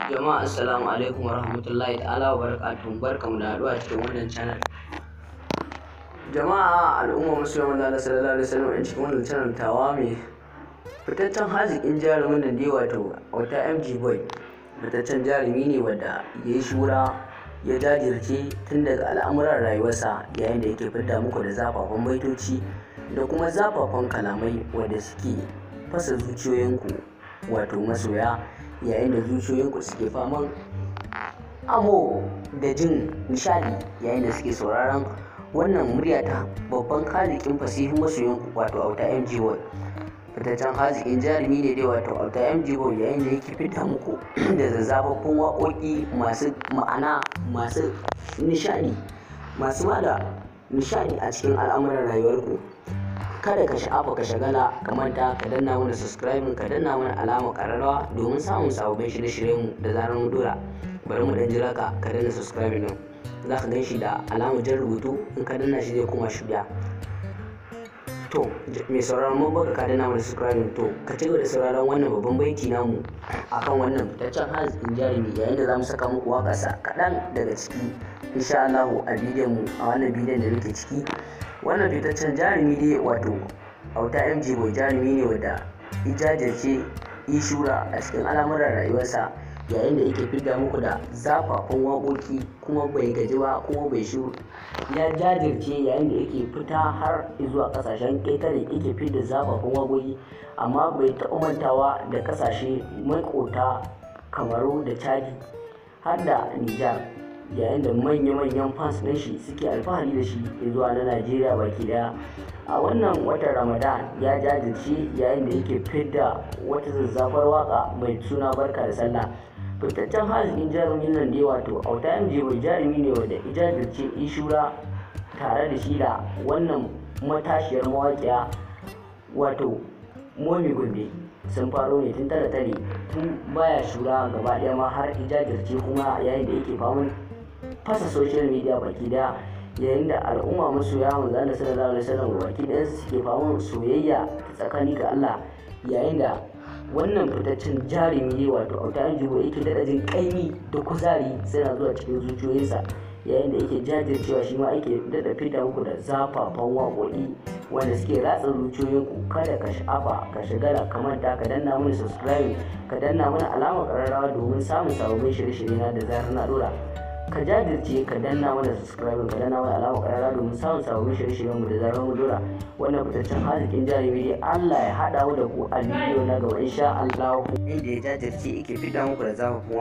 Jama'a assalamu alaikum wa rahmatullahi ta'ala wa barakatuhu, barkamu da haɗuwa cikin wannan channel. Jama'a al'umma musulman da sallallahu alaihi wasallam a cikin wannan channel tawa mai fitaccen haziƙin jarumin nan dai wato Auta MG Boy. Fitaccen jarumi ne wanda ya yi shura ya jajirce tun daga al'amuran rayuwarsa, yayin da yake fidda muku da zafafan baitoci da kuma zafafan kalamai wanda suke fasa zuciyoyinku wato masoya, yayin da zuciyoyinku suke faman amo da jin nishadi yayin da suke sauraron wannan murya ta babban haziƙin fasihin masoyanku wato Auta MG Boy. Fitaccen haziƙin jarumi ne dai wato Auta MG Boy, yayin da yake fita muku da zazzafafun waƙoƙi masu ma'ana, masu nishadi, masu bada nishadi a cikin al'amuran rayuwarku. Kada ka sha'afa ka shagala ka manta ka danna mana subscribe, ka danna mana alamar ƙararrawa domin samun sababbin shirye-shiryenmu da zarar mun dora. Bari mu dan jira ka danna subscribe din, za ka gan shi da alamar jan rubutu, in ka danna shi zai koma shirya. To mai sauraron mun baka ka danna mana subscribe, to ka ci gaba da sauraron wannan babban baiti namu akan wannan fitaccen haziƙin jarumi, yayin da za mu saka muku waƙarsa kaɗan daga ciki insha Allah a bidiyon mu, a wannan bidiyon da muke ciki. Wannan fitaccen jarumi dai wato Auta MG Boy jarumi ne wanda ya jajirce yi shura a cikin al'amuran rayuwarsa, yayin da yake fidda muku da zafafan waƙoƙi kuma bai gaji ba kuma bai shiru. Ya jajirce yayin da yake fita har zuwa ƙasashen ƙetare yake fidda zafafan waƙoƙi, amma bai taɓa mantawa da ƙasashe maƙota Kamaru da Chadi har da Nijar, yayin da manya-manyan fans ɗin shi suke alfahari da shi zuwa na Najeriya baki daya. A wannan watan Ramadan ya jajirce yayin da yake fidda wata zazzafar waka mai suna barka da sallah. Fitaccen haziƙin jarumin nan dai wato Auta MG Boy jarumi ne wanda ya jajirce yi shura tare da shi da wannan matashiyar mawaƙiya wato Momi Gombe. Sun faro ne tun tare tun baya shura gaba ɗaya ma har jajirce, kuma yayin da yake faman fasa social media baki daya, yayin da al'umma masoya manzo Allah sallallahu alaihi wasallam baki daya suke faman soyayya tsakani ga Allah, yayin da wannan fitaccen jarumi ne wato Auta MG Boy yake daɗa jin ƙaimi da kuzari suna zuwa cikin zuciyoyinsa, yayin da yake jajircewa shi ma yake daɗa fita muku da zafafan waƙoƙi wanda suke ratsa zuciyoyinku. Kada ka sha'afa ka shagala ka manta ka danna mana subscribe, ka danna mana alamar ƙararrawa domin samun sababbin shirye-shirye na da zarar na dora. Ka jajirce ka danna mana subscribe, ka danna mana alamar ƙararrawa domin samun sababbin shirye-shiryen mu da zarar mun dora. Wannan fitaccen haziƙin jarumi dai Allah ya haɗa mu da ku a bidiyo na gaba insha Allah. Inda ya jajirce yake fita muku da zafafan